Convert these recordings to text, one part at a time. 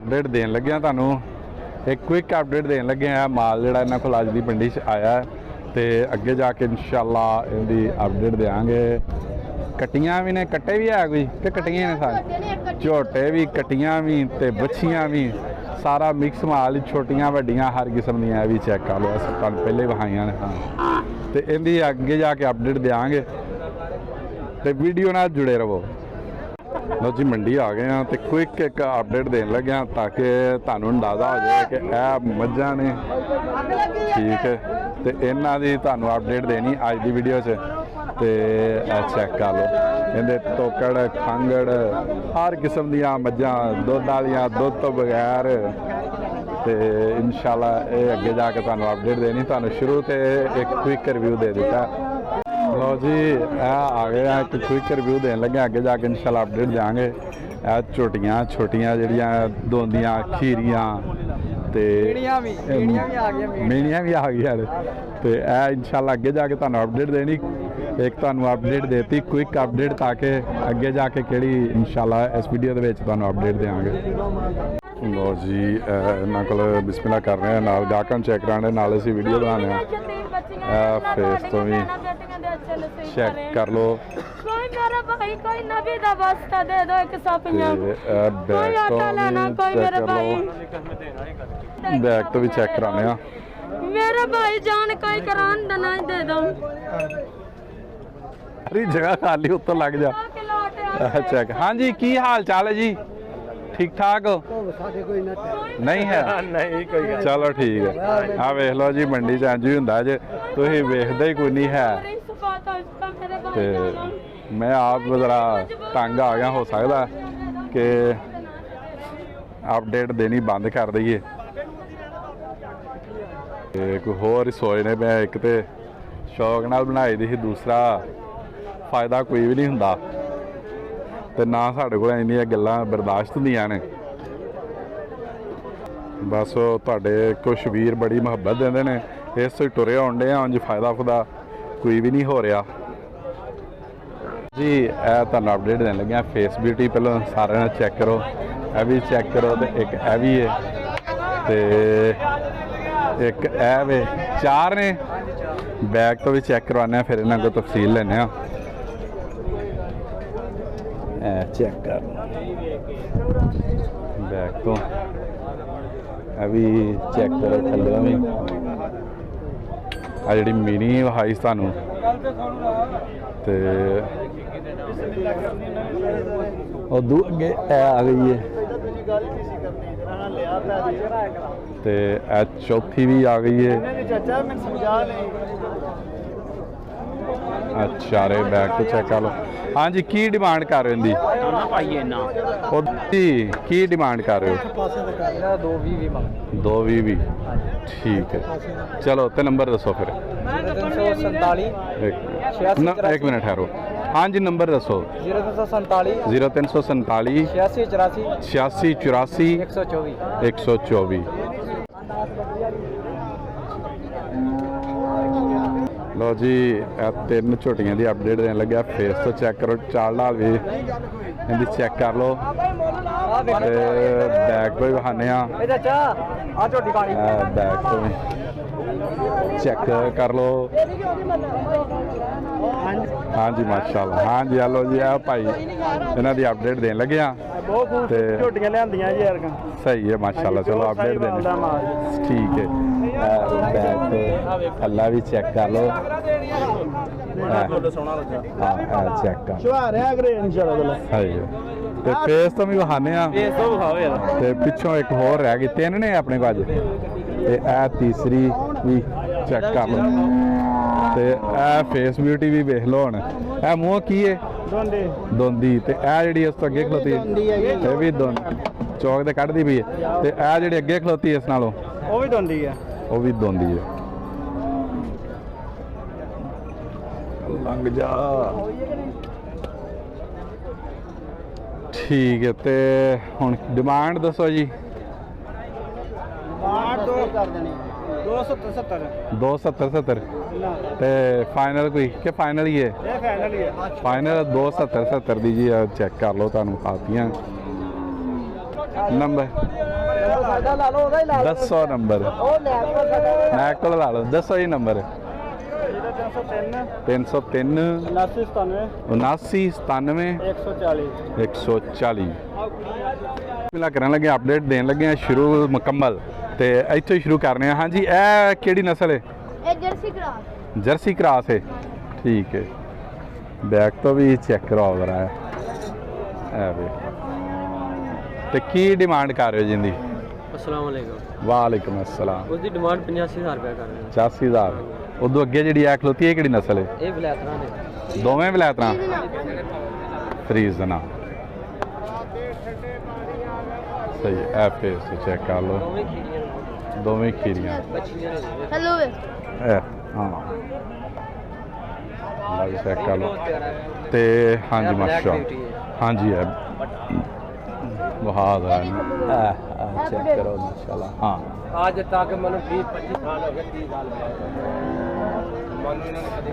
Update then लगे तुहानू एक क्विक अपडेट देन लगे हैं माल जिहड़ा इन्हां कोल अज दी मंडी च आया है तो अगे जाके इंशाअल्लाह इहदी अपडेट देंगे। कट्टियां भी ने कट्टे भी है कोई कि कट्टियां ने सारे झोटे भी कट्टियां भी ते बच्छियां भी सारा मिक्स माल छोटियां वड्डियां हर किस्म दियां भी चेक कर लो अस तुहानू पहले विखाइयां ने तो इहदी अगे जाके अपडेट देंगे तो वीडियो नाल जुड़े रहो। लो जी मंडी आ गए हैं तो क्विक एक अपडेट देन लगे हैं ताकि तुहानू अंदाज़ा हो जाए कि यह मझां ने ठीक है तो इन्हां दी तुहानू अपडेट देनी अज दी वीडियो च ते चेक कर लो इहदे टोकड़ खंगड़ हर किस्म दियां मझां दुध वालियां दुध तो बगैर तो इंशाअल्लाह ये अगे जाके तुहानू अपडेट देनी तुहानू शुरू तो एक क्विक रिव्यू दे दिता। लो जी आ गए हैं एक क्विक रिव्यू देन लगे अगे जाके इंशाल्लाह अपडेट देंगे। झोटियां छोटियां जिहड़ियां दोंदियां खीरियां ते मेनियां भी आ गई तो इंशाल्लाह अगे जाके तुहानू अपडेट देनी एक तुहानू अपडेट देती क्विक अपडेट ताकि अगे जाके किहड़ी इंशाल्लाह इस वीडियो दे विच तुहानू अपडेट देंगे। लो जी इन्हां कोल बिस्मिल्लाह कर रहे हैं नाल गाहकां चेक कराने नाल असीं वीडियो बनाने फेस तो भी चेक कर लो बैग तो भी चेक कराने मेरा भाई जान कोई करान देना दे दो अरे जगह खाली उत्तर लग जा चेक। हाँ जी की हाल चाल है जी ठीक ठाक हो नहीं है नहीं कोई चलो ठीक है। हाँ वेख लो जी मंडी च इंज ही हुंदा जे तुसीं वेखदे ही कोई नहीं है ते मैं आप जरा तंग आ गया हो सकता कि अपडेट देनी बंद कर दईए कोई होर ही सोचने मैं एक तो शौक नाल बनाई दी ही दूसरा फायदा कोई भी नहीं हुंदा ते ना साडे कोल इन्नियां गल्लां बर्दाश्त हुंदियां ने बस तुहाडे कुछ वीर बड़ी मुहब्बत देंदे ने इस टुरे आउंडे आ उंज फायदा फुदा कोई भी नहीं हो रहा जी। तुहानू अपडेट देन लगे फेस ब्यूटी पहले सारे चेक करो यह भी चेक करो तो एक यह भी है तो एक यह वे चार ने बैग तो भी चेक करवाने फिर इन्हों को तफसील लेने चेक कर बैग तो अभी चेक करो थले भी आ जी मिनी विखाई सानू तो उदू अगे आ गई है तो चौथी भी आ गई है अच्छा रे बैग तो चेक कर लो। हाँ जी की डिमांड कर रहे हो की डिमांड कर रहे हो 220 ठीक है चलो तो नंबर दसो फिर एक मिनट ठहरो। हाँ जी नंबर दसो 0347 86 84 124। लो जी तीन झोटियां की अपडेट देने लगे फेस तो चेक करो चाल डाल भी इनकी चेक कर लो बैग को भी विखाने बैग तो चेक कर लो। हाँ जी माशाल्लाह हाँ जी हेलो जी आ भाई इन्हों की अपडेट देने लगे सही है माशाल्लाह चलो अपडेट देने ठीक है। बैग थल्ला भी चेक कर लो हाँ चेक कर सही है तो फेस तो भी विखाने पिछों एक होर रह गई तीन ने अपने पास तीसरी भी चेक कर लो तो यह फेस ब्यूटी भी वेख लो हुण यह मूँह की है दोंदी तो यह जी उस तो अगे खलोती है भी चौक से कढ़ती पई है तो यह जी अगे खलोती है इस नालों वो भी दोंदी है लंघ जा ठीक है तो हुण डिमांड दसो जी 270 ते फाइनल कोई के फाइनल ही है फाइनल 270 दी जी चेक कर लो तुहानू खातियां ਨੰਬਰ ਦੱਸੋ ਨੰਬਰ ਮੈਂ ਕੋਲ ਲਾ ਲਓ ਦੱਸੋ ਜੀ ਨੰਬਰ 303 7997 140 ਪਹਿਲਾਂ ਕਰਨ ਲੱਗੇ ਅਪਡੇਟ ਦੇਣ ਲੱਗੇ ਆ ਸ਼ੁਰੂ ਮੁਕੰਮਲ ਤੇ ਇੱਥੋਂ ਹੀ ਸ਼ੁਰੂ ਕਰਨੇ ਆ। ਹਾਂਜੀ ਇਹ ਕਿਹੜੀ ਨਸਲ ਹੈ? ਇਹ ਜਰਸੀ ਕਰਾਸ। ਜਰਸੀ ਕ੍ਰਾਸ ਹੈ ਠੀਕ ਹੈ। ਬੈਕ ਤੋਂ ਵੀ ਚੈੱਕ ਕਰਾਓ ਜਰਾ ਇਹ ਵੇ ਤੇ ਕੀ ਡਿਮਾਂਡ ਕਰ ਰਹੇ ਹੋ ਜਿੰਦੀ? अस्सलाम वालेकुम। ਵਾਲੇਕੁਮ ਅਸਲਾਮ। उसकी डिमांड 85,000 रुपया कर रहे हैं। 84000 ਉਦੋਂ ਅੱਗੇ ਜਿਹੜੀ ਐ ਖਲੋਤੀ ਹੈ ਕਿਹੜੀ ਨਸਲ ਹੈ? ये वलैतरा ने ਦੋਵੇਂ ਵਲੈਤਰਾਂ ਫਰੀਜ਼ਨਾ ਸਹੀ ਐ ਫੇਸ ਚੈੱਕ ਕਰ ਲਓ दोवें खीरियां ने, ਦੋਵੇਂ ਖੀਰੀਆਂ बच्चियां ने। हेलो ਐ ਹਾਂ ਲਾਈਵ ਚੈੱਕ ਕਰ ਲਓ बहुत प्यारा है। ਤੇ ਹਾਂਜੀ ਇਹ black ਮਾਸ਼ਾ beauty ਹੈ। ਹਾਂਜੀ ਹੈ ਬਹੁਤ ਹੈ ਚੈੱਕ ਕਰੋ ਮਾਸ਼ਾਅੱਲਾ ਹਾਂ आज तक मैंने 20-25 साल हो गए 30 साल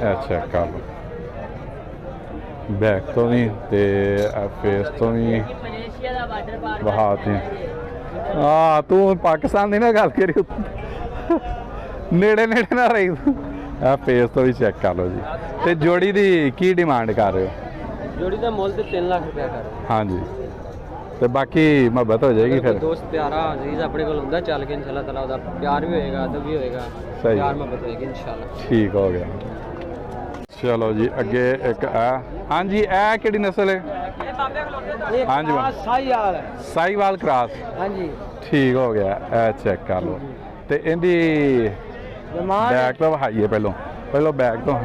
ਇਹ ਚੈੱਕ ਕਰ ਲਓ ਬੈਕ ਤੋਂ ਵੀ ਤੇ ਫੇਸ ਤੋਂ ਵੀ ਬਹੁਤ ਹੀ ਹਾਂ ਤੂੰ ਪਾਕਿਸਤਾਨ ਦੀ ਨਾ ਗੱਲ ਕਰੀ ਨੇੜੇ ਨੇੜੇ ਨਾ ਰਹੀ ਆ ਫੇਸ ਤੋਂ ਵੀ ਚੈੱਕ ਕਰ ਲਓ ਜੀ ਤੇ ਜੋੜੀ ਦੀ ਕੀ ਡਿਮਾਂਡ ਕਰ ਰਹੇ ਹੋ? जोड़ी का मोल तो 3 लाख रुपया कर रहे हैं। ਹਾਂਜੀ ਤੇ ਬਾਕੀ ਮੁਹੱਬਤ ਹੋ ਜਾਏਗੀ अगर कोई ਫਿਰ दोस्त प्यारा अजीज अपने को होंगे चल के इंशाल्लाह ताला उदा प्यार भी होएगा अदब भी होएगा सही। प्यार मोहब्बत होएगी इंशाल्लाह। ਠੀਕ ਹੋ ਗਿਆ ਚਲੋ ਜੀ ਅੱਗੇ ਇੱਕ ਆ ਹਾਂਜੀ ਇਹ ਕਿਹੜੀ ਨਸਲ ਹੈ? हाँ जी, हाँ। सही यार ਸਾਈਵਾਲ ਕ੍ਰਾਸ हाँ जी ਠੀਕ ਹੋ ਗਿਆ ਇਹ ਚੈੱਕ ਕਰ ਲਓ ਤੇ ਇਹਦੀ डिमांड ਬੈਕ ਤੋਂ ਵਹਾਈਏ ਪਹਿਲੋਂ ਬੈਕ ਤੋਂ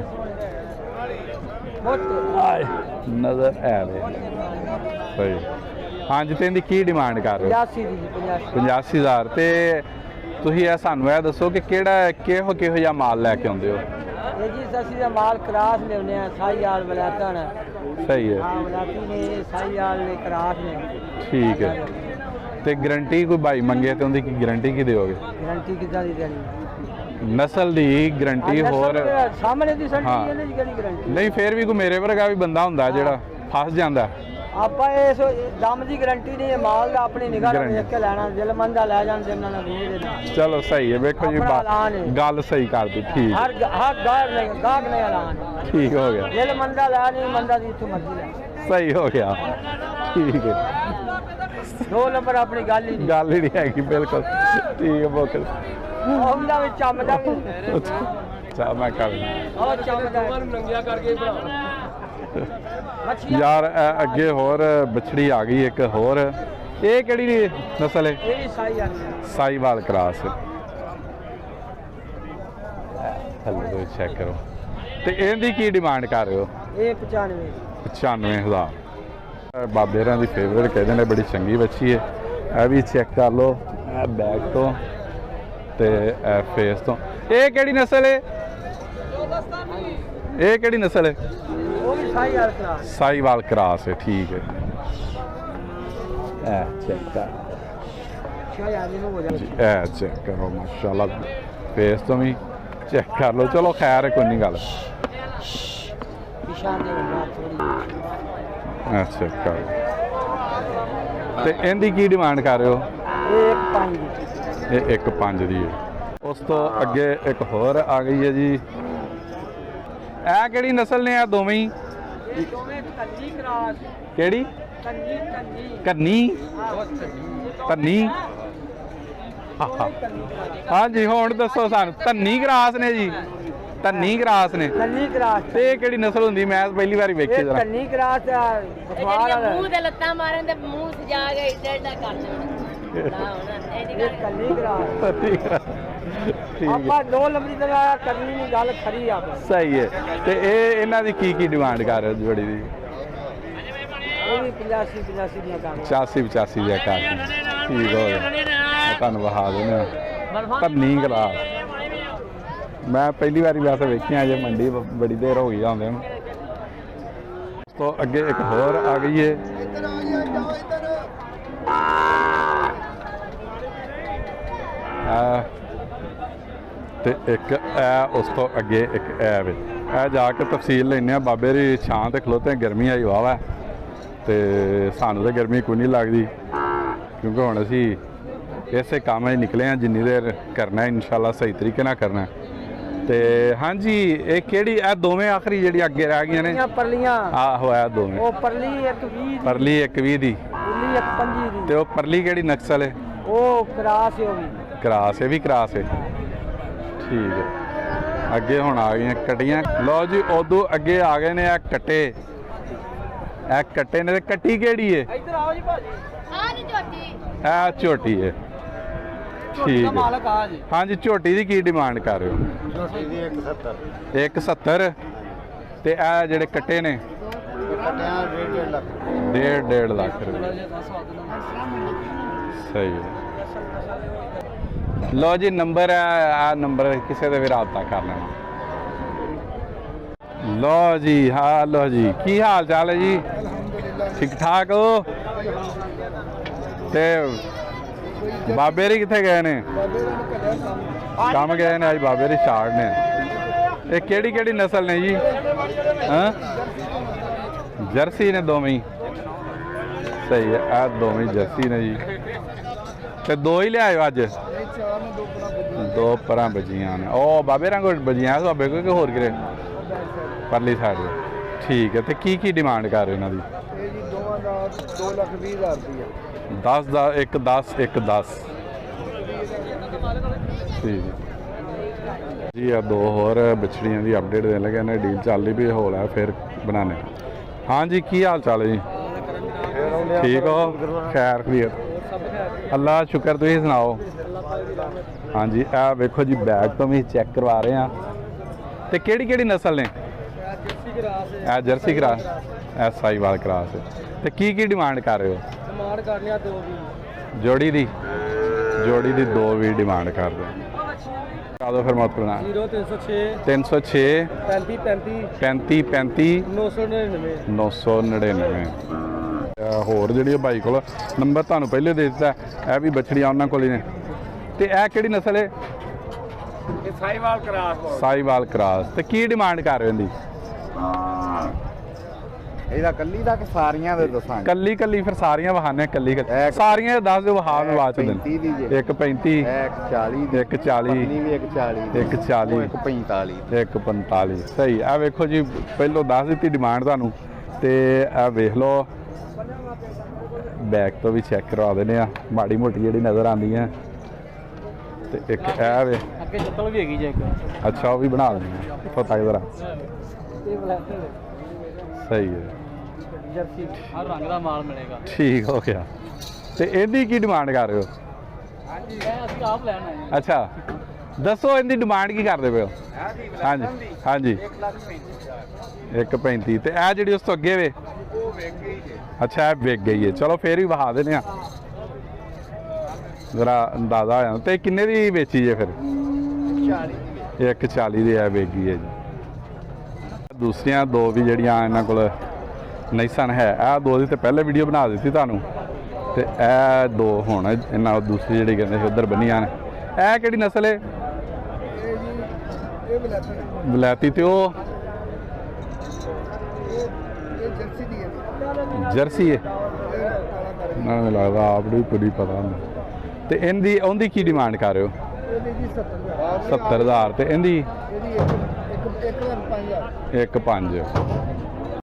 ਆਏ ਨਜ਼ਰ ਆ ਰਿਹਾ ਸਹੀ ਹਾਂਜੀ ਤੇ ਇਹਦੀ ਕੀ ਡਿਮਾਂਡ ਕਰ ਰਹੇ ਹੋ? 85 दी 85000 ਤੇ ਤੁਸੀਂ ਇਹ ਸਾਨੂੰ ਇਹ ਦੱਸੋ ਕਿ ਕਿਹੋ ਜਿਹਾ ਮਾਲ ਲੈ ਕੇ ਆਉਂਦੇ ਹੋ? ये जी ससी का माल क्रास ने उन्हें साई यार वलाता ने ਸਹੀ ਹੈ हाँ वलाती ने साई यार ने क्रास ने ਠੀਕ ਹੈ ਤੇ ਗਰੰਟੀ ਕੋਈ ਭਾਈ ਮੰਗੇ ਤੇ ਉਹਦੀ ਕੀ ਗਰੰਟੀ ਕੀ ਦਿਓਗੇ? गारंटी कितना दी देनी ਨਸਲ ਦੀ ਗਰੰਟੀ ਹੋਰ सामने दी संटी हाँ। ਇਹਦੇ ਦੀ ਕਿਹੜੀ ਗਾਰੰਟੀ ਨਹੀਂ ਫੇਰ ਵੀ ਕੋਈ ਮੇਰੇ ਵਰਗਾ ਵੀ ਬੰਦਾ ਹੁੰਦਾ ਜਿਹੜਾ ਫਸ ਜਾਂਦਾ ਆਪਾਂ ਇਸ ਦਮ ਦੀ ਗਾਰੰਟੀ ਨਹੀਂ ਹੈ ਮਾਲ ਦਾ ਆਪਣੀ ਨਿਗਾਹ ਨਾਲ Guarantee। ਵੇਖ ਕੇ ਲੈਣਾ ਦਿਲਮੰਦ ਦਾ ਲੈ ਜਾਣ ਜਿੰਨਾਂ ਨਾਲ ਵੇਚ ਦੇਣਾ ਚਲੋ ਸਹੀ ਹੈ ਵੇਖੋ ਜੀ ਆਪਣਾ ਐਲਾਨ ਹੈ। ਗੱਲ ਸਹੀ ਕਰਦੀ ਠੀਕ ਹਰ ਗਾਹਕ ਨਹੀਂ ਗਾਹਕ ਨਹੀਂ ਐਲਾਨ ਠੀਕ ਹੋ ਗਿਆ ਦਿਲਮੰਦ ਦਾ ਲੈ ਨਹੀਂ ਮੰਦਾ ਦੀ ਇੱਥੋਂ ਮਰਜ਼ੀ ਲੈ ਸਹੀ ਹੋ ਗਿਆ ਠੀਕ ਹੈ 2 ਨੰਬਰ ਆਪਣੀ ਗੱਲ ਹੀ ਨਹੀਂ ਗੱਲ ਹੀ ਨਹੀਂ ਹੈਗੀ ਬਿਲਕੁਲ ਠੀਕ ਹੈ ਬੋਕਲ ਉਹਦਾ ਵੀ ਚਮਦਾ ਵੀ ਚਾ ਮੈਂ ਕਰ ਉਹ ਚਮਦਾ ਨੰਗਿਆ ਕਰਕੇ ਬਣਾ ਯਾਰ ਇਹ ਅੱਗੇ ਹੋਰ ਬਛੜੀ ਆ ਗਈ ਇੱਕ ਹੋਰ ਇਹ ਕਿਹੜੀ ਨਸਲ ਹੈ? ਇਹ ਵੀ ਸਾਈ ਆ ਸਾਈਵਾਲ ਕ੍ਰਾਸ ਹਲੋ ਚੈੱਕ ਕਰੋ ਤੇ ਇਹਦੀ ਕੀ ਡਿਮਾਂਡ ਕਰ ਰਹੇ ਹੋ? ਇਹ 95 95000 ਬਾਬੇਰਾਂ ਦੀ ਫੇਵਰੇਟ ਕਹਿੰਦੇ ਨੇ ਬੜੀ ਚੰਗੀ ਬੱਚੀ ਹੈ ਇਹ ਵੀ ਚੈੱਕ ਕਰ ਲਓ ਇਹ ਬੈਕ ਤੋਂ ਤੇ ਇਹ ਫੇਸ ਤੋਂ ਇਹ ਕਿਹੜੀ ਨਸਲ ਹੈ? ਇਹ ਕਿਹੜੀ ਨਸਲ ਹੈ? ਉਹ ਵੀ ਸਾਈ ਯਾਰ ਕਲਾਸ ਸਾਈਵਾਲ ਕ੍ਰਾਸ ਹੈ ਠੀਕ ਹੈ ਇਹ ਚੈੱਕ ਕਰ ਛੇ ਆਦਮੀ ਨੂੰ ਹੋ ਜੀ ਜਾਏ ਇਹ ਚੈੱਕ ਕਰੋ ਮਾਸ਼ਾਅੱਲਾ ਫੇਸ ਤੋਂ ਵੀ ਚੈੱਕ ਕਰ ਲਓ ਚਲੋ ਖੈਰ ਹੈ ਕੋਈ ਨਹੀਂ ਗੱਲ ਨਿਸ਼ਾਨ ਦੇ ਹੁੰਦਾ ਥੋੜੀ ਇਹ ਚੈੱਕ ਕਰੋ ਤੇ ਇਹਦੀ ਕੀ ਡਿਮਾਂਡ ਕਰ ਰਹੇ ਹੋ? ਇਹ 1.5 ਇਹ 1.5 ਦੀ ਹੈ ਉਸ ਤੋਂ ਅੱਗੇ ਇੱਕ ਹੋਰ ਆ ਗਈ ਹੈ ਜੀ ਇਹ ਕਿਹੜੀ ਨਸਲ ਨੇ ਆ ਦੋਵੇਂ ਹੀ? ਦੋਵੇਂ ਕੰਨੀ ਕਰਾਸ ਕਿਹੜੀ? ਕੰਨੀ ਧੰਨੀ ਹਾਂਜੀ ਹੁਣ ਦੱਸੋ ਸਾਨੂੰ ਧੰਨੀ ਕ੍ਰਾਸ ਨੇ ਜੀ ਧੰਨੀ ਕ੍ਰਾਸ ਨੇ ਕੰਨੀ ਕਰਾਸ ਤੇ ਇਹ ਕਿਹੜੀ ਨਸਲ ਹੁੰਦੀ? ਮੈਂ ਤਾਂ ਪਹਿਲੀ ਵਾਰੀ ਵੇਖੀ ਇਹ ਜਰਾ ਕੰਨੀ ਕਰਾਸ ਬਖਵਾਰ ਵਾਲਾ ਮੂੰਹ ਤੇ ਲੱਤਾਂ ਮਾਰਨ ਤੇ ਮੂੰਹ ਸਜਾ ਕੇ ਇੱਦਾਂ ਕਰ ਦੇਣਾ ਨਾ ਹੁਣ ਇਹਦੀ ਇਹ ਕੰਨੀ ਕਰਾਸ ਧੰਨੀ ਕ੍ਰਾਸ ਠੀਕ ਹੈ ਆਪਾਂ 2 ਲੰਬੀ ਤਰ੍ਹਾਂ ਕਰਨੀ ਨਹੀਂ ਗੱਲ ਖਰੀ ਆ ਸਹੀ ਹੈ ਤੇ ਇਹ ਇਹਨਾਂ ਦੀ ਕੀ ਡਿਮਾਂਡ ਕਰ ਰਹੇ ਹੋ ਜੋੜੀ ਦੀ? ਇਹ ਵੀ 85 ਦੀਆਂ ਕੰਮ 85 ਦੀ ਕਰ ਠੀਕ ਹੋ ਗਿਆ ਮੈਂ ਤੁਹਾਨੂੰ ਵਹਾ ਦਿੰਦਾ ਧੰਨੀ ਕ੍ਰਾਸ ਮੈਂ ਪਹਿਲੀ ਵਾਰੀ ਵੈਸੇ ਵੇਖਿਆ ਜੇ ਮੰਡੀ ਬੜੀ ਦੇਰ ਹੋ ਗਈ ਆਉਂਦੇ ਨੂੰ ਤੋਂ ਅੱਗੇ ਇੱਕ ਹੋਰ ਆ ਗਈ ਏ ਤੇ ਇੱਕ ਇਹ ਉਸ ਤੋਂ ਅੱਗੇ ਇੱਕ ਇਹ ਵੇ ਇਹ ਜਾ ਕੇ ਤਫਸੀਲ ਲੈਂਦੇ ਆ ਬਾਬੇ ਦੀ ਛਾਂ ਤੇ ਖਲੋਤੇ ਗਰਮੀ ਆਈ ਵਾਹ ਤੇ ਸਾਨੂੰ ਤਾਂ ਗਰਮੀ ਕੋਈ ਨਹੀਂ ਲੱਗਦੀ ਕਿਉਂਕਿ ਹੁਣ ਅਸੀਂ ਇਸੇ ਕੰਮ 'ਚ ਨਿਕਲੇ ਹਾਂ, ਜਿੰਨੀ ਦੇਰ ਕਰਨਾ ਇਨਸ਼ਾਅੱਲਾ ਸਹੀ ਤਰੀਕੇ ਨਾਲ ਕਰਨਾ। ਤੇ ਹਾਂਜੀ ਇਹ ਕਿਹੜੀ ਇਹ ਦੋਵੇਂ ਆਖਰੀ ਜਿਹੜੀ ਅੱਗੇ ਰਹਿ ਗਈਆਂ ਨੇ ਪਰਲੀਆਂ ਆਹੋ ਇਹ ਦੋਵੇਂ ਉਹ ਪਰਲੀ 120 ਪਰਲੀ 120 ਦੀ ਪਰਲੀ 125 ਦੀ ਤੇ ਉਹ ਪਰਲੀ ਕਿਹੜੀ ਨਕਸਲ ਹੈ ਉਹ ਕਰਾਸ ਹੋ ਗਈ ਕਰਾਸ ਇਹ ਵੀ ਕਰਾਸ ਹੈ ਠੀਕ ਹੈ। ਅੱਗੇ ਹੁਣ ਆ ਗਈਆਂ ਕਟੀਆਂ ਲਓ ਜੀ ਉਦੋਂ ਅੱਗੇ ਆ ਗਏ ਨੇ ਇਹ ਕੱਟੇ ਨੇ ਤੇ ਕੱਟੀ ਕਿਹੜੀ ਹੈ ਇੱਧਰ ਆਓ ਜੀ ਭਾਜੀ ਇਹ ਝੋਟੀ ਹੈ ਠੀਕ ਹੈ ਮਾਲਕ ਆ ਜੀ ਹਾਂਜੀ ਝੋਟੀ ਦੀ ਕੀ ਡਿਮਾਂਡ ਕਰ ਰਹੇ ਹੋ ਝੋਟੀ ਦੀ 170 170 ਤੇ ਇਹ ਜਿਹੜੇ ਕੱਟੇ ਨੇ ਕਟਿਆਂ 1.5 ਲੱਖ 1.5 ਲੱਖ ਰੁਪਏ ਸਹੀ ਹੈ। ਲਓ ਜੀ ਨੰਬਰ ਹੈ ਆ ਨੰਬਰ ਕਿਸੇ ਦੇ ਵੀ ਰਾਬਤਾ ਕਰ ਲੈਣਾ। ਲਓ ਜੀ ਹਾਂ ਲਓ ਜੀ ਕੀ ਹਾਲ ਚਾਲ ਹੈ ਜੀ ਠੀਕ ਠਾਕ ਹੋ ਤੇ ਬਾਬੇ ਰੀ ਕਿੱਥੇ ਗਏ ਨੇ ਕੰਮ ਗਏ ਨੇ ਅੱਜ ਬਾਬੇ ਰੀ ਛਾੜ ਨੇ ਇਹ ਕਿਹੜੀ ਕਿਹੜੀ ਨਸਲ ਨੇ ਜੀ ਹਾਂ ਜਰਸੀ ਨੇ ਦੋਵੇਂ ਹੀ ਸਹੀ ਹੈ ਆ ਦੋਵੇਂ ਜਰਸੀ ਨੇ ਜੀ ਤੇ ਦੋ ਹੀ ਲਿਆਇਓ ਅੱਜ ਦੋ ਪਰਾਂ ਬਜੀਆਂ ਨੇ ਉਹ ਬਾਬੇ ਰੰਗ ਬਜੀਆਂ ਬਾਬੇ ਕੋਈ ਹੋਰ ਕਿਰੇ ਪਰਲੀ ਸਾਈਡ ਠੀਕ ਹੈ ਤੇ ਕੀ ਡਿਮਾਂਡ ਕਰ ਰਹੇ ਇਹਨਾਂ ਦੀ ਇਹ ਜੀ ਦੋਵਾਂ ਦਾ 2,20,000 ਰੁਪਏ 10 ਦਾ ਇੱਕ 10 ਇੱਕ 10 ਠੀਕ ਹੈ ਜੀ ਆ ਦੋ ਹੋਰ ਵਿਛੜੀਆਂ ਦੀ ਅਪਡੇਟ ਦੇਣ ਲੱਗੇ ਨੇ ਡੀਲ ਚੱਲ ਰਹੀ ਵੀ ਹੋ ਲੈ ਫਿਰ ਬਣਾਣੇ ਹਾਂਜੀ ਕੀ ਹਾਲ ਚਾਲ ਹੈ ਜੀ ਠੀਕ ਹੋ ਖੈਰ ਖਰੀਅਤ ਅੱਲਾ ਸ਼ੁਕਰ ਤੁਸੀਂ ਸੁਣਾਓ ਹਾਂਜੀ ਇਹ ਵੇਖੋ ਜੀ ਬੈਗ ਤੋਂ ਵੀ ਚੈੱਕ ਕਰਵਾ ਰਹੇ ਆ ਤੇ ਕਿਹੜੀ ਨਸਲ ਨੇ ਇਹ ਜਰਸੀ ਕਰਾਸ ਇਹ ਸਾਈਵਾਲ ਕਰਾਸ ਤੇ ਕੀ ਡਿਮਾਂਡ ਕਰ ਰਹੇ ਹੋ ਡਿਮਾਂਡ ਕਰਨੀ ਆ 2 ਵੀ ਜੋੜੀ ਦੀ ਦੋ ਵੀ ਡਿਮਾਂਡ ਕਰਦੇ ਆ ਦੋ ਫਿਰ ਮਤ ਕਰਨਾ 0306 306 35 35 999 999 ਹੋਰ ਜਿਹੜੀ ਬਾਈ ਕੋਲ ਨੰਬਰ ਤੁਹਾਨੂੰ ਪਹਿਲੇ ਦੇ ਦਿੱਤਾ ਇਹ ਵੀ ਬਛੜੀਆਂ ਉਹਨਾਂ ਕੋਲ ਹੀ ਨੇ ਤੇ ਇਹ ਕਿਹੜੀ ਨਸਲ ਹੈ ਇਹ ਸਾਈਵਾਲ ਕਰਾਸ ਤੇ ਕੀ ਡਿਮਾਂਡ ਕਰ ਰਹੇ ਹੁੰਦੀ ਇਹਦਾ ਕੱਲੀ ਦਾ ਕਿ ਸਾਰੀਆਂ ਦੇ ਦੱਸਾਂਗੇ ਕੱਲੀ ਫਿਰ ਸਾਰੀਆਂ ਵਹਾਨੇ ਕੱਲੀ ਸਾਰੀਆਂ ਦੱਸ ਦਿਓ ਵਹਾ ਮੈਂ ਬਾਅਦ ਚ ਦਿਨ 35 ਦੀ ਜੇ 135 140 ਦੀ 140 ਪਤਨੀ ਵੀ 140 140 145 145 ਸਹੀ ਆ ਵੇਖੋ ਜੀ ਪਹਿਲੋਂ ਦੱਸ ਦਿੱਤੀ ਡਿਮਾਂਡ ਤੁਹਾਨੂੰ ਤੇ ਆ ਵੇਖ ਲਓ ਬੈਕ ਤੋਂ ਵੀ ਚੈੱਕ ਕਰਵਾ ਦਿੰਦੇ ਆ ਮਾੜੀ ਮੋਟੀ ਜਿਹੜੀ ਨਜ਼ਰ ਆਉਂਦੀ ਹੈ ਤੇ ਇੱਕ ਇਹ ਵੇ ਅੱਗੇ ਚੱਤਲ ਵੀ ਹੈਗੀ ਜੇ ਇੱਕ ਅੱਛਾ ਉਹ ਵੀ ਬਣਾ ਦਿੰਦੇ ਆ ਇੱਥੋਂ ਤੱਕ ਜ਼ਰਾ ਇਹ ਬਲੈਕ ਸਹੀ ਹੈ ਜਰਸੀ ਹਰ ਰੰਗ ਦਾ ਮਾਲ ਮਿਲੇਗਾ ਠੀਕ ਹੋ ਗਿਆ ਤੇ ਇਹਦੀ ਕੀ ਡਿਮਾਂਡ ਕਰ ਰਹੇ ਹੋ ਹਾਂਜੀ ਅਸੀਂ ਆਪ ਲੈਣ ਆਏ ਹਾਂ ਅੱਛਾ ਦੱਸੋ ਇਹਦੀ ਡਿਮਾਂਡ ਕੀ ਕਰਦੇ ਪਏ ਹੋ ਹਾਂਜੀ 135 ਤੇ ਇਹ ਜਿਹੜੀ ਉਸ ਤੋਂ ਅੱਗੇ ਵੇ ਉਹ ਵੇਖ ਗਈ ਜੇ ਅੱਛਾ ਇਹ ਵਿਕ ਗਈ ਹੈ ਚਲੋ ਫੇਰ ਵੀ ਵਹਾ ਦਿੰਦੇ ਆ ਜ਼ਰਾ ਅੰਦਾਜ਼ਾ ਆ ਜਾਂਦਾ ਤੇ ਕਿੰਨੇ ਦੀ ਵੇਚੀ ਜੇ ਫਿਰ 40 140 ਦੀ ਹੈ ਵਿਕ ਗਈ ਹੈ ਜੀ ਦੂਸਰੀਆਂ ਦੋ ਵੀ ਜਿਹੜੀਆਂ ਇਹਨਾਂ ਕੋਲ ਨੈਸਨ ਹੈ ਇਹ ਦੋ ਦੀ ਤੇ ਪਹਿਲੇ ਵੀਡੀਓ ਬਣਾ ਦਿੱਤੀ ਤੁਹਾਨੂੰ ਤੇ ਇਹ ਦੋ ਹੁਣ ਇਹਨਾਂ ਦੂਸਰੀ ਜਿਹੜੀ ਕਹਿੰਦੇ ਸੀ ਉਧਰ ਬੰਨੀਆਂ ਨੇ ਇਹ ਕਿਹੜੀ ਨਸਲ ਹੈ ਇਹ ਬਲੈਕ ਬਲੈਤੀ ਤੇ ਉਹ ਇਹ ਜਰਸੀ ਦੀ ਹੈ ਜਰਸੀ ਹੈ ਮੈਨੂੰ ਲੱਗਦਾ ਆਪ ਨੂੰ ਵੀ ਪੂਰੀ ਪਤਾ ਹੁੰਦਾ ਤੇ ਉਹਦੀ ਕੀ ਡਿਮਾਂਡ ਕਰ ਰਹੇ ਹੋ ਇਹਦੀ ਜੀ 70 70000 ਤੇ ਇਹਦੀ ਇਹਦੀ 1 1 1 5 1.5